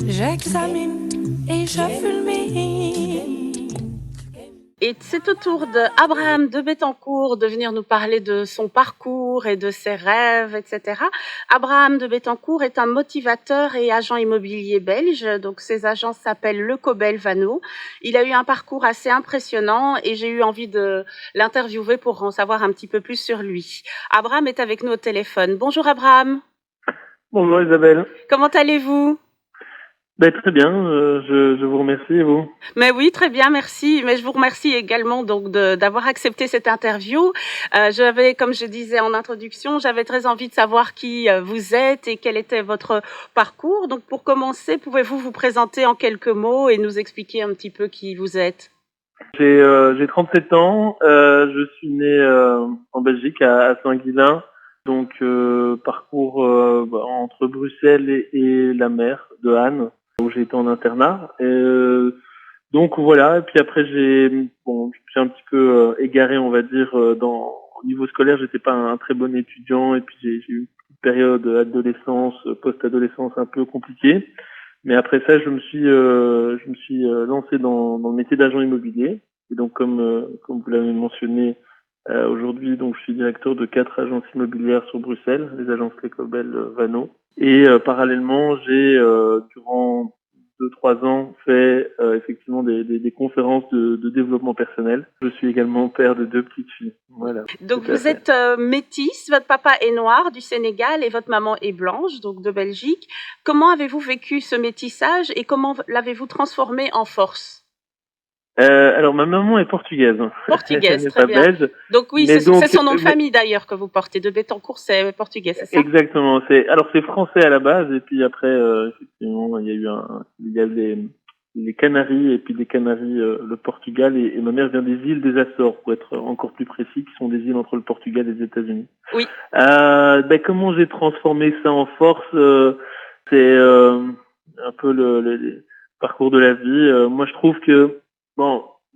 J'examine et je fulmine. Et c'est au tour d'Abraham de Bettencourt de venir nous parler de son parcours et de ses rêves, etc. Abraham de Bettencourt est un motivateur et agent immobilier belge. Donc, ses agences s'appellent Le Cobel Vano. Il a eu un parcours assez impressionnant et j'ai eu envie de l'interviewer pour en savoir un petit peu plus sur lui. Abraham est avec nous au téléphone. Bonjour Abraham. Bonjour Isabelle. Comment allez-vous ? Très bien, je vous remercie et vous? Mais oui, très bien, merci. Mais je vous remercie également donc d'avoir accepté cette interview. J'avais, comme je disais en introduction, j'avais très envie de savoir qui vous êtes et quel était votre parcours. Donc pour commencer, pouvez-vous vous présenter en quelques mots et nous expliquer un petit peu qui vous êtes? J'ai 37 ans, je suis né en Belgique à Saint-Guilain. Donc parcours entre Bruxelles et la mer de Han, où j'ai été en internat. Donc voilà, et puis après j'ai un petit peu égaré, on va dire, au niveau scolaire, j'étais pas un très bon étudiant, et puis j'ai eu une période adolescence, post-adolescence un peu compliquée. Mais après ça, je me suis lancé dans le métier d'agent immobilier. Et donc comme vous l'avez mentionné, aujourd'hui, donc je suis directeur de 4 agences immobilières sur Bruxelles, les agences Le Cobel Vano. Et parallèlement, j'ai durant 2-3 ans fait effectivement des conférences de développement personnel. Je suis également père de 2 petites filles. Voilà. Donc vous êtes métisse, votre papa est noir du Sénégal et votre maman est blanche, donc de Belgique. Comment avez-vous vécu ce métissage et comment l'avez-vous transformé en force? Alors ma maman est portugaise. Portugaise, Elle n'est très pas bien. belge. Donc oui, Mais c'est son nom de famille d'ailleurs que vous portez. De Bettencourt, c'est portugais, c'est ça? Exactement. C'est français à la base, et puis après effectivement il y a les Canaries, et puis des Canaries le Portugal, et ma mère vient des îles des Açores, pour être encore plus précis, qui sont des îles entre le Portugal et les États-Unis. Oui. Comment j'ai transformé ça en force, c'est un peu le parcours de la vie. Moi je trouve que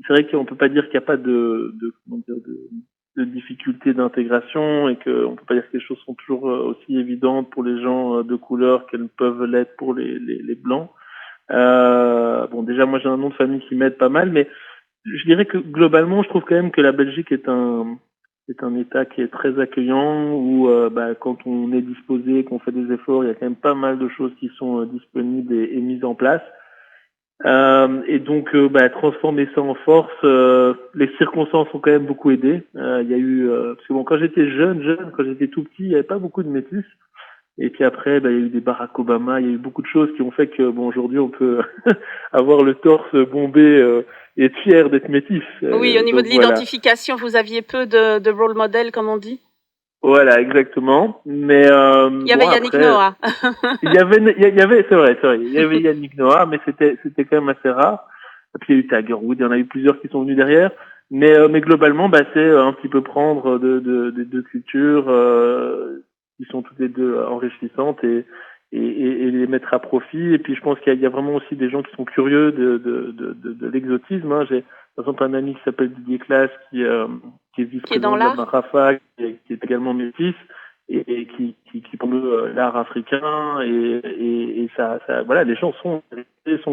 c'est vrai qu'on peut pas dire qu'il n'y a pas de difficultés d'intégration, et qu'on peut pas dire que les choses sont toujours aussi évidentes pour les gens de couleur qu'elles peuvent l'être pour les blancs. Déjà moi j'ai un nom de famille qui m'aide pas mal, mais je dirais que globalement je trouve quand même que la Belgique est un État qui est très accueillant, où quand on est disposé, qu'on fait des efforts, il y a quand même pas mal de choses qui sont disponibles et mises en place. Et donc transformer ça en force, les circonstances ont quand même beaucoup aidé. Il y a eu parce que quand j'étais jeune, quand j'étais tout petit, il n'y avait pas beaucoup de métis. Et puis après, il y a eu des Barack Obama, il y a eu beaucoup de choses qui ont fait que aujourd'hui on peut avoir le torse bombé et être fier d'être métis. Oui, au niveau de l'identification, vous aviez peu de role model, comme on dit. Voilà, exactement. Mais il y avait Yannick Noah. il y avait, c'est vrai, il y avait Yannick Noah, mais c'était quand même assez rare. Et puis il y a eu Tiger Woods, il y en a eu plusieurs qui sont venus derrière. Mais globalement, c'est un petit peu prendre des deux cultures qui sont toutes les deux enrichissantes, et les mettre à profit. Et puis je pense qu'il y a vraiment aussi des gens qui sont curieux de l'exotisme. J'ai par exemple un ami qui s'appelle Didier Claes, qui est vice-président de la Marafa, qui est également métis, et qui promeut l'art africain, et ça voilà, les gens sont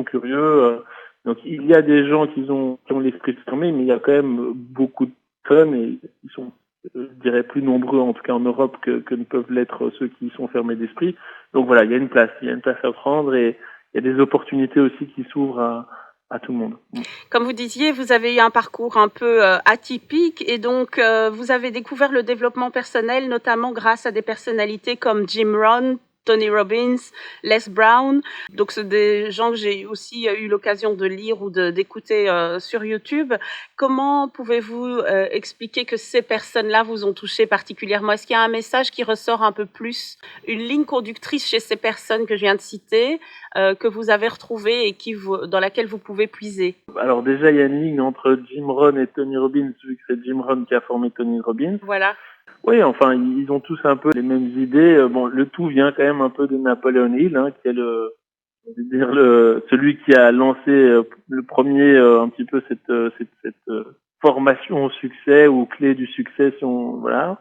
curieux. Donc il y a des gens qui ont l'esprit fermé, mais il y a quand même beaucoup de fun, et ils sont, je dirais, plus nombreux en tout cas en Europe que ne peuvent l'être ceux qui sont fermés d'esprit. Donc voilà, il y a une place à prendre, et il y a des opportunités aussi qui s'ouvrent à tout le monde. Comme vous disiez, vous avez eu un parcours un peu atypique, et donc vous avez découvert le développement personnel, notamment grâce à des personnalités comme Jim Rohn, Tony Robbins, Les Brown. Donc c'est des gens que j'ai aussi eu l'occasion de lire ou d'écouter sur YouTube. Comment pouvez-vous expliquer que ces personnes-là vous ont touché particulièrement? Est-ce qu'il y a un message qui ressort un peu plus, une ligne conductrice chez ces personnes que je viens de citer, que vous avez retrouvée et dans laquelle vous pouvez puiser? Alors déjà, il y a une ligne entre Jim Rohn et Tony Robbins, vu que c'est Jim Rohn qui a formé Tony Robbins. Voilà. Oui, enfin, ils ont tous un peu les mêmes idées. Le tout vient quand même un peu de Napoleon Hill, qui est celui qui a lancé le premier un petit peu cette formation au succès, ou clé du succès, voilà.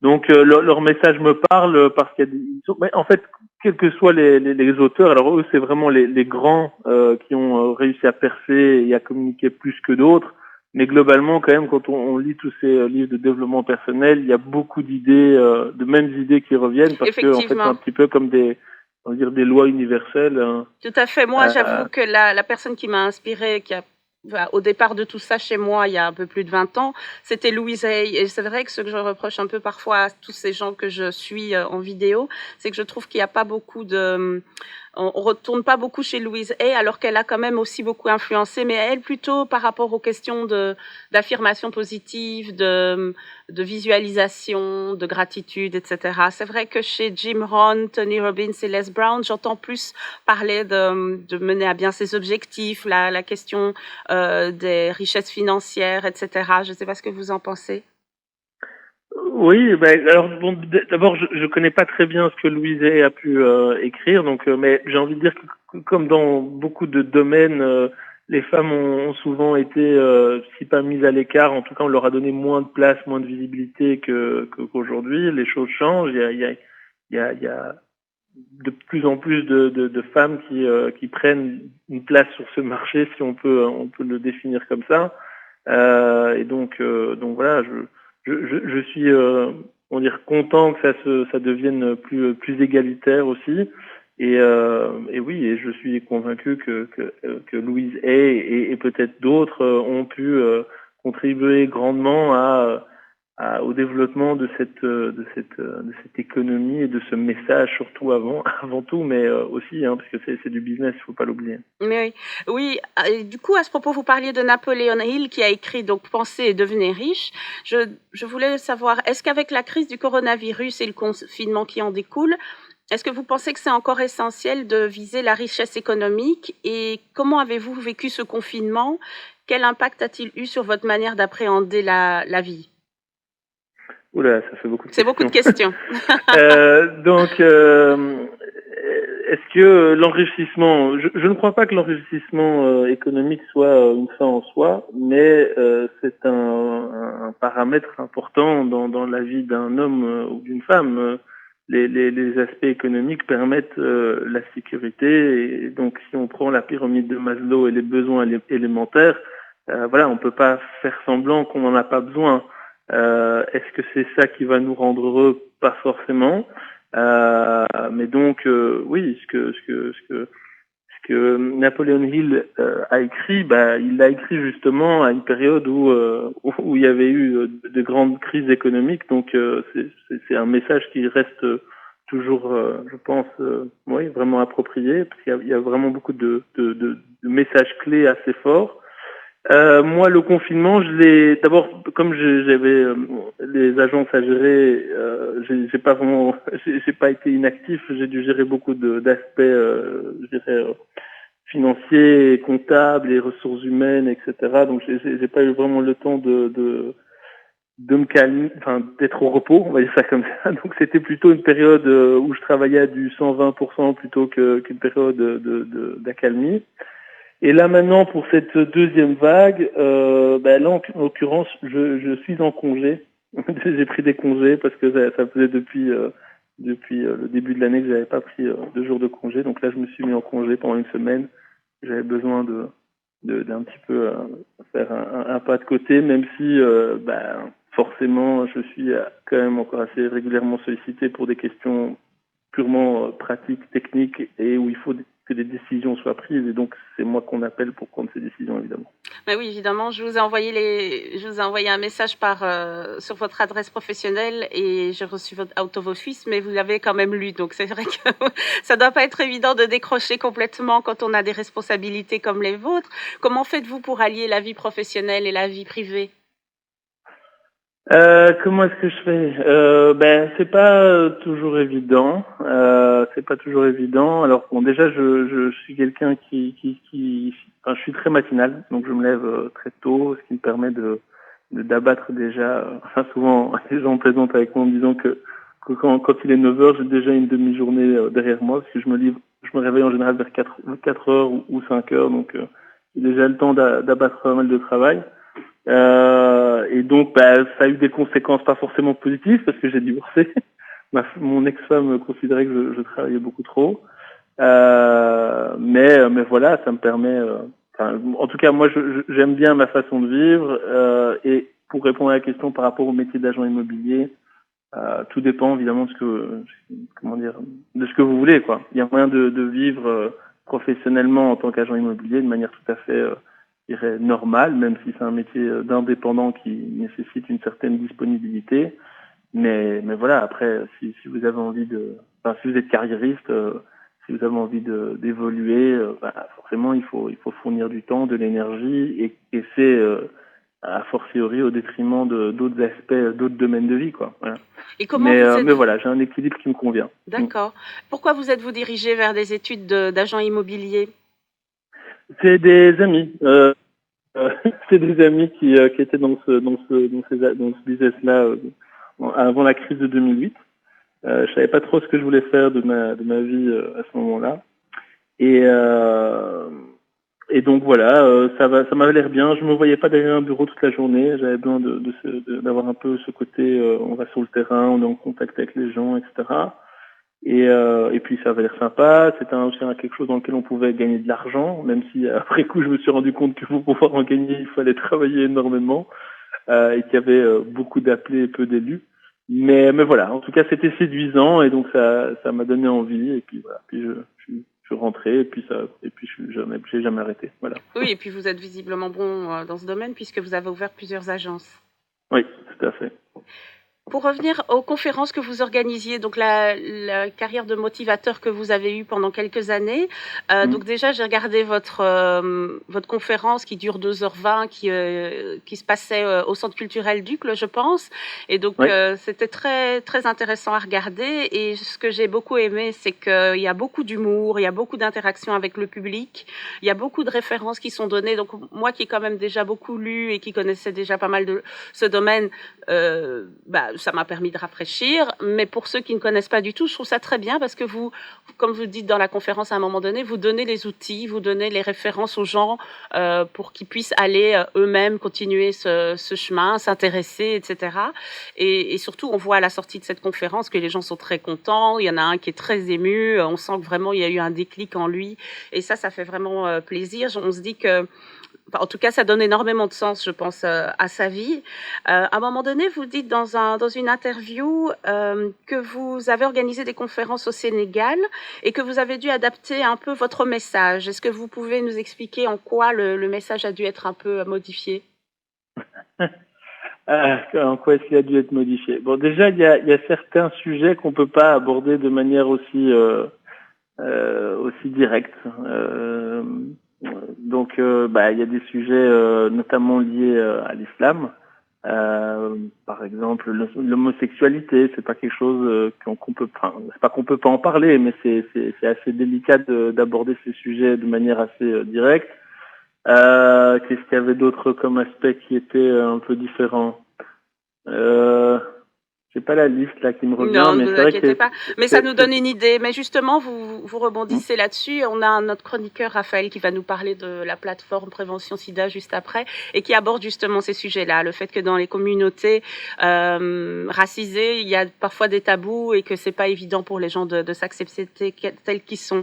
Donc leur message me parle parce qu'il y a mais en fait, quels que soient les auteurs, alors eux c'est vraiment les grands qui ont réussi à percer et à communiquer plus que d'autres. Mais globalement, quand même, quand on lit tous ces livres de développement personnel, il y a beaucoup d'idées, de mêmes idées qui reviennent parce que en fait c'est Effectivement. un petit peu comme on va dire des lois universelles. Tout à fait. Moi, Euh, j'avoue que la personne qui m'a inspirée, au départ de tout ça chez moi, il y a un peu plus de 20 ans, c'était Louise Hay. Et c'est vrai que ce que je reproche un peu parfois à tous ces gens que je suis en vidéo, c'est que je trouve qu'il n'y a pas beaucoup on retourne pas beaucoup chez Louise Hay, alors qu'elle a quand même aussi beaucoup influencé, mais elle plutôt par rapport aux questions d'affirmation positive, de visualisation, de gratitude, etc. C'est vrai que chez Jim Rohn, Tony Robbins et Les Brown, j'entends plus parler de mener à bien ses objectifs, la question des richesses financières, etc. Je ne sais pas ce que vous en pensez. Oui, ben alors bon, d'abord je connais pas très bien ce que Louise Hay a pu écrire, donc mais j'ai envie de dire que comme dans beaucoup de domaines, les femmes ont souvent été, si pas mises à l'écart, en tout cas on leur a donné moins de place, moins de visibilité qu'aujourd'hui. Les choses changent. Il y a de plus en plus de femmes qui prennent une place sur ce marché, si on peut le définir comme ça. Et donc voilà, je suis on va dire content que ça devienne plus égalitaire aussi. Et oui, et je suis convaincu que Louise Hay et peut-être d'autres ont pu contribuer grandement au développement de cette économie et de ce message, surtout avant tout, mais aussi, hein, parce que c'est du business, il faut pas l'oublier. Mais oui, et du coup, à ce propos, vous parliez de Napoléon Hill qui a écrit donc Pensez et devenez riche. Je voulais savoir, est-ce qu'avec la crise du coronavirus et le confinement qui en découle, est-ce que vous pensez que c'est encore essentiel de viser la richesse économique et comment avez-vous vécu ce confinement? Quel impact a-t-il eu sur votre manière d'appréhender la vie? Oula, ça fait beaucoup de C'est beaucoup de questions. questions. Donc, est-ce que l'enrichissement, je ne crois pas que l'enrichissement économique soit une fin en soi, mais c'est un paramètre important dans la vie d'un homme ou d'une femme. Les aspects économiques permettent la sécurité, et donc si on prend la pyramide de Maslow et les besoins élémentaires, voilà, on peut pas faire semblant qu'on n'en a pas besoin. Est-ce que c'est ça qui va nous rendre heureux? Pas forcément. Mais donc oui, ce que Napoléon Hill a écrit, bah il l'a écrit justement à une période où il y avait eu de grandes crises économiques. Donc c'est un message qui reste toujours, je pense, oui, vraiment approprié, parce qu'il y a vraiment beaucoup de messages clés assez forts. Moi, le confinement, je l'ai d'abord, comme j'avais les agences à gérer, j'ai pas vraiment, j'ai pas été inactif. J'ai dû gérer beaucoup d'aspects, je dirais, financiers, comptables, et ressources humaines, etc. Donc, j'ai pas eu vraiment le temps de me calmer, enfin d'être au repos, on va dire ça comme ça. Donc, c'était plutôt une période où je travaillais à du 120% plutôt qu'une période d'accalmie. Et là maintenant pour cette deuxième vague, là en l'occurrence je suis en congé. J'ai pris des congés parce que ça faisait depuis le début de l'année que j'avais pas pris 2 jours de congé. Donc là je me suis mis en congé pendant une semaine. J'avais besoin d'un petit peu faire un pas de côté, même si forcément je suis quand même encore assez régulièrement sollicité pour des questions purement pratiques, techniques, et où il faut que des décisions soient prises, et donc c'est moi qu'on appelle pour prendre ces décisions, évidemment. Mais oui, évidemment, je vous ai envoyé un message sur votre adresse professionnelle et j'ai reçu votre out of office, mais vous l'avez quand même lu. Donc c'est vrai que ça doit pas être évident de décrocher complètement quand on a des responsabilités comme les vôtres. Comment faites-vous pour allier la vie professionnelle et la vie privée? Comment est-ce que je fais? C'est pas toujours évident. C'est pas toujours évident. Alors bon, déjà, je suis quelqu'un enfin, je suis très matinal, donc je me lève très tôt, ce qui me permet d'abattre déjà. Enfin, souvent, les gens plaisantent avec moi en me disant que quand il est 9 heures, j'ai déjà une demi-journée derrière moi, parce que je me réveille en général vers 4 heures ou 5 heures, donc j'ai déjà le temps d'abattre pas mal de travail. Et donc, bah, ça a eu des conséquences pas forcément positives parce que j'ai divorcé. Mon ex-femme considérait que je travaillais beaucoup trop. Mais voilà, ça me permet. En tout cas, moi, j'aime bien ma façon de vivre. Et pour répondre à la question par rapport au métier d'agent immobilier, tout dépend évidemment de de ce que vous voulez, quoi. Il y a moyen de vivre professionnellement en tant qu'agent immobilier de manière tout à fait, je dirais, normale, même si c'est un métier d'indépendant qui nécessite une certaine disponibilité. Mais voilà, après, si vous avez envie si vous êtes carriériste, si vous avez envie d'évoluer, forcément il faut fournir du temps, de l'énergie, et c'est a fortiori au détriment d'autres aspects, d'autres domaines de vie, quoi. Voilà. Et comment vous êtes... Mais voilà, j'ai un équilibre qui me convient. D'accord. Pourquoi vous êtes-vous dirigé vers des études d'agent immobilier? C'est des amis. C'est des amis qui étaient dans ce business-là avant la crise de 2008. Je savais pas trop ce que je voulais faire de ma vie à ce moment-là. Et donc voilà, ça m'avait l'air bien. Je me voyais pas derrière un bureau toute la journée. J'avais besoin d'avoir un peu ce côté, on va sur le terrain, on est en contact avec les gens, etc. Et puis ça avait l'air sympa. C'était aussi quelque chose dans lequel on pouvait gagner de l'argent, même si après coup je me suis rendu compte que pour pouvoir en gagner, il fallait travailler énormément et qu'il y avait beaucoup d'appelés et peu d'élus. Mais voilà, en tout cas c'était séduisant et donc ça m'a donné envie. Et puis voilà, puis je suis rentré et puis j'ai jamais arrêté. Voilà. Oui, et puis vous êtes visiblement bon dans ce domaine puisque vous avez ouvert plusieurs agences. Oui, tout à fait. Pour revenir aux conférences que vous organisiez, donc la carrière de motivateur que vous avez eue pendant quelques années, donc déjà j'ai regardé votre conférence qui dure 2h20, qui se passait au Centre culturel Ducle, je pense, et donc oui. C'était très très intéressant à regarder, et ce que j'ai beaucoup aimé, c'est qu'il y a beaucoup d'humour, il y a beaucoup d'interactions avec le public, il y a beaucoup de références qui sont données, donc moi qui ai quand même déjà beaucoup lu et qui connaissais déjà pas mal de ce domaine, ça m'a permis de rafraîchir, mais pour ceux qui ne connaissent pas du tout, je trouve ça très bien parce que vous, comme vous dites dans la conférence à un moment donné, vous donnez les outils, vous donnez les références aux gens pour qu'ils puissent aller eux-mêmes continuer ce chemin, s'intéresser, etc. Et surtout, on voit à la sortie de cette conférence que les gens sont très contents, il y en a un qui est très ému, on sent que vraiment il y a eu un déclic en lui, et ça fait vraiment plaisir. On se dit que en tout cas, ça donne énormément de sens, je pense, à sa vie. À un moment donné, vous dites dans une interview que vous avez organisé des conférences au Sénégal et que vous avez dû adapter un peu votre message. Est-ce que vous pouvez nous expliquer en quoi le message a dû être un peu modifié? En quoi est-ce qu'il a dû être modifié? Bon, déjà, il y a certains sujets qu'on peut pas aborder de manière aussi directe. Donc, il y a des sujets notamment liés à l'islam. Par exemple, l'homosexualité, c'est pas quelque chose qu'on peut, c'est pas qu'on peut pas en parler, mais c'est assez délicat d'aborder ces sujets de manière assez directe. Qu'est-ce qu'il y avait d'autre comme aspect qui était un peu différent? J'ai pas la liste là qui me revient. Non, mais ne vous inquiétez pas. Mais ça nous donne une idée. Mais justement, vous rebondissez là-dessus. On a notre chroniqueur Raphaël qui va nous parler de la plateforme Prévention SIDA juste après et qui aborde justement ces sujets-là. Le fait que dans les communautés racisées, il y a parfois des tabous et que c'est pas évident pour les gens de s'accepter tels qu'ils sont.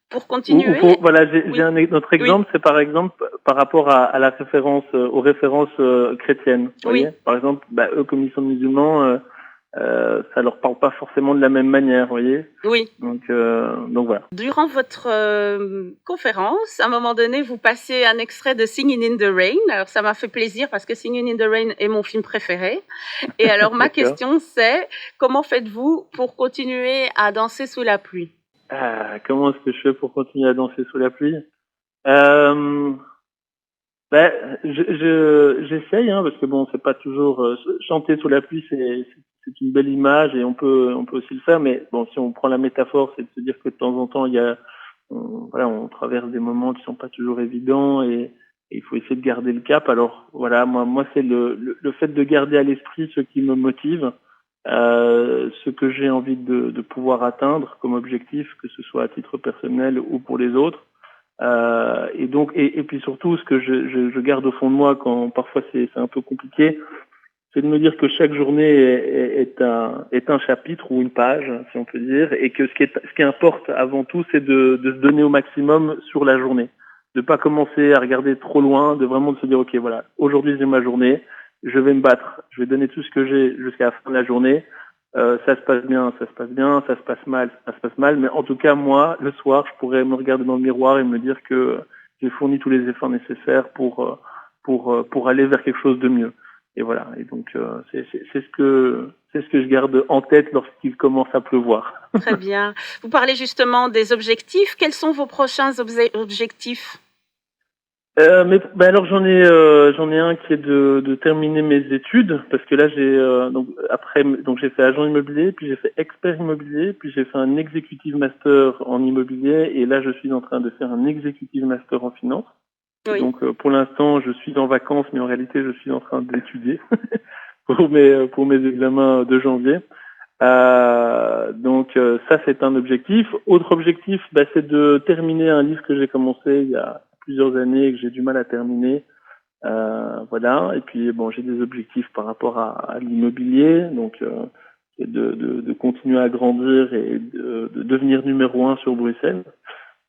Pour continuer. Voilà, j'ai un autre exemple, c'est par exemple par rapport à la référence, aux références chrétiennes. Vous voyez, par exemple, eux comme ils sont musulmans, ça leur parle pas forcément de la même manière, vous voyez. Oui. Donc voilà. Durant votre conférence, à un moment donné, vous passez un extrait de Singing in the Rain. Alors ça m'a fait plaisir parce que Singing in the Rain est mon film préféré. Et alors ma question c'est, comment faites-vous pour continuer à danser sous la pluie? Comment est-ce que je fais pour continuer à danser sous la pluie? J'essaye, parce que bon, c'est pas toujours chanter sous la pluie, c'est une belle image et on peut aussi le faire, mais bon, si on prend la métaphore, c'est de se dire que de temps en temps, on traverse des moments qui sont pas toujours évidents et il faut essayer de garder le cap. Alors voilà, moi c'est le fait de garder à l'esprit ce qui me motive. Ce que j'ai envie de pouvoir atteindre comme objectif, que ce soit à titre personnel ou pour les autres. Et donc, et puis surtout, ce que je garde au fond de moi quand parfois c'est un peu compliqué, c'est de me dire que chaque journée est un chapitre ou une page, si on peut dire, et que ce qui importe avant tout, c'est de se donner au maximum sur la journée, de pas commencer à regarder trop loin, de vraiment de se dire ok voilà, aujourd'hui j'ai ma journée, je vais me battre, je vais donner tout ce que j'ai jusqu'à la fin de la journée. Ça se passe bien, ça se passe bien, ça se passe mal, ça se passe mal, mais en tout cas moi, le soir, je pourrais me regarder dans le miroir et me dire que j'ai fourni tous les efforts nécessaires pour aller vers quelque chose de mieux. Et voilà. Et donc c'est ce que je garde en tête lorsqu'il commence à pleuvoir. Très bien. Vous parlez justement des objectifs. Quels sont vos prochains objectifs? Mais alors j'en ai un qui est de terminer mes études parce que là donc j'ai fait agent immobilier, puis j'ai fait expert immobilier, puis j'ai fait un executive master en immobilier et là je suis en train de faire un executive master en finance. Oui. Donc pour l'instant je suis en vacances mais en réalité je suis en train d'étudier pour mes examens de janvier. Donc ça c'est un objectif. Autre objectif, c'est de terminer un livre que j'ai commencé il y a plusieurs années et que j'ai du mal à terminer. Voilà. Et puis bon, j'ai des objectifs par rapport à l'immobilier, donc c'est de continuer à grandir et de devenir numéro 1 sur Bruxelles.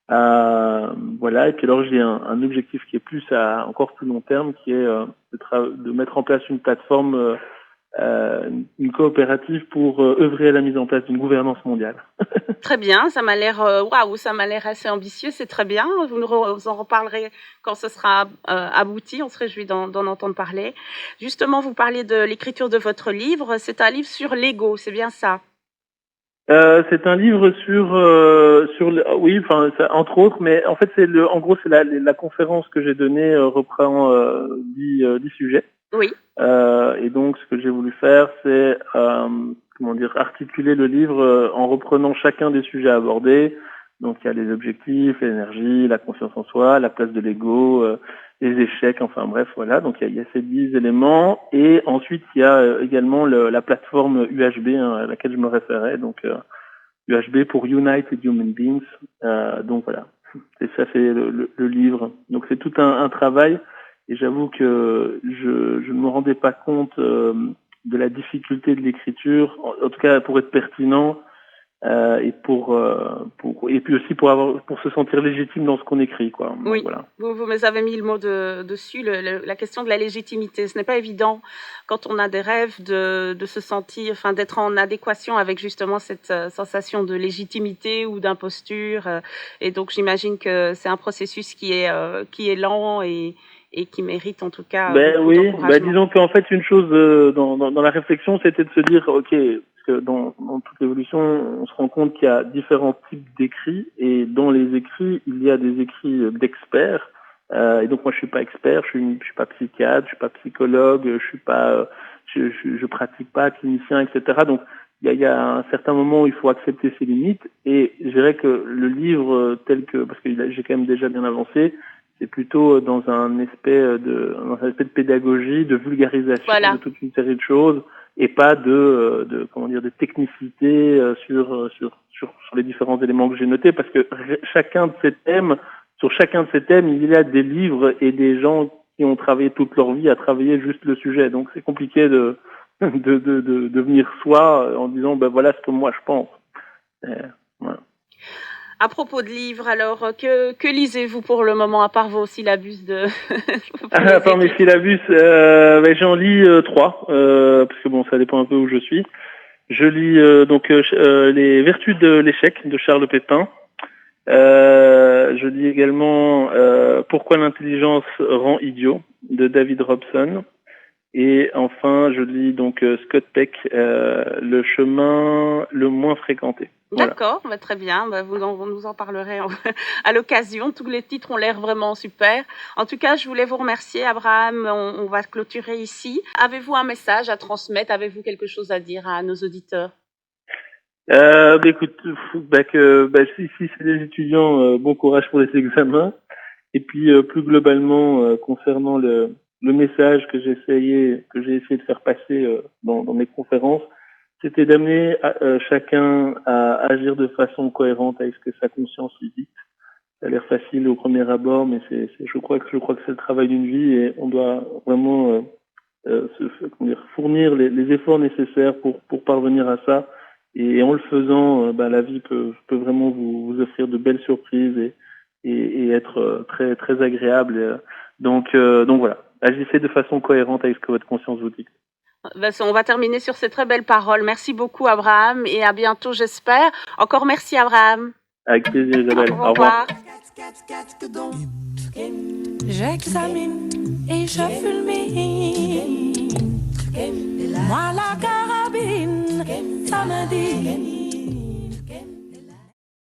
Voilà. Et puis alors j'ai un objectif qui est encore plus long terme, qui est de mettre en place une plateforme. Une coopérative pour œuvrer à la mise en place d'une gouvernance mondiale. Très bien, ça m'a l'air waouh, ça m'a l'air assez ambitieux, c'est très bien. Vous en reparlerez quand ce sera abouti, on se réjouit d'en entendre parler. Justement, vous parliez de l'écriture de votre livre, c'est un livre sur l'ego, c'est bien ça? C'est un livre oui, enfin entre autres, mais en fait en gros c'est la conférence que j'ai donnée reprend 10 sujets. Oui. Et donc ce que j'ai voulu faire, c'est articuler le livre en reprenant chacun des sujets abordés. Donc il y a les objectifs, l'énergie, la confiance en soi, la place de l'ego, les échecs, enfin bref, voilà. Donc il y a ces 10 éléments. Et ensuite il y a également la plateforme UHB à laquelle je me référais. Donc UHB pour United Human Beings. Donc voilà. Et ça c'est le livre. Donc c'est tout un travail. Et j'avoue que je ne me rendais pas compte de la difficulté de l'écriture, en tout cas pour être pertinent et et puis aussi pour se sentir légitime dans ce qu'on écrit, quoi. Oui. Voilà. Vous me avez mis le mot dessus, la question de la légitimité. Ce n'est pas évident quand on a des rêves de se sentir, enfin d'être en adéquation avec justement cette sensation de légitimité ou d'imposture. Et donc j'imagine que c'est un processus qui est lent et qui mérite en tout cas beaucoup d'encouragement. Disons qu'en fait une chose dans la réflexion, c'était de se dire ok, parce que dans toute l'évolution, on se rend compte qu'il y a différents types d'écrits et dans les écrits, il y a des écrits d'experts. Et donc moi je suis pas expert, je suis pas psychiatre, je suis pas psychologue, je suis pas, je pratique pas clinicien, etc. Donc il y a un certain moment où il faut accepter ses limites et je dirais que le livre tel que, parce que j'ai quand même déjà bien avancé, c'est plutôt dans un aspect de pédagogie, de vulgarisation de toute une série de choses et pas de technicité sur les différents éléments que j'ai notés parce que sur chacun de ces thèmes, il y a des livres et des gens qui ont travaillé toute leur vie à travailler juste le sujet. Donc c'est compliqué de venir soi en disant voilà ce que moi je pense. Voilà. À propos de livres, alors, que lisez-vous pour le moment, à part vos syllabus de... À part mes syllabus, j'en lis 3, parce que bon, ça dépend un peu où je suis. Je lis Les Vertus de l'échec de Charles Pépin. Je lis également Pourquoi l'intelligence rend idiot de David Robson. Et enfin, je lis donc Scott Peck, Le chemin le moins fréquenté. Voilà. D'accord, très bien. Vous nous en parlerez à l'occasion. Tous les titres ont l'air vraiment super. En tout cas, je voulais vous remercier, Abraham. On va clôturer ici. Avez-vous un message à transmettre? Avez-vous quelque chose à dire à nos auditeurs? Écoute, si c'est des étudiants, bon courage pour les examens. Et puis plus globalement, concernant le message que j'ai essayé de faire passer dans mes conférences, c'était d'amener chacun à agir de façon cohérente avec ce que sa conscience lui dit. ça a l'air facile au premier abord, mais je crois que c'est le travail d'une vie et on doit vraiment fournir les efforts nécessaires pour parvenir à ça. Et en le faisant, la vie peut vraiment vous offrir de belles surprises et être très très agréable. Donc voilà, agissez de façon cohérente avec ce que votre conscience vous dit. On va terminer sur ces très belles paroles. Merci beaucoup, Abraham, et à bientôt, j'espère. Encore merci, Abraham. Avec plaisir, Isabelle. Au revoir. J'examine et je fulmine.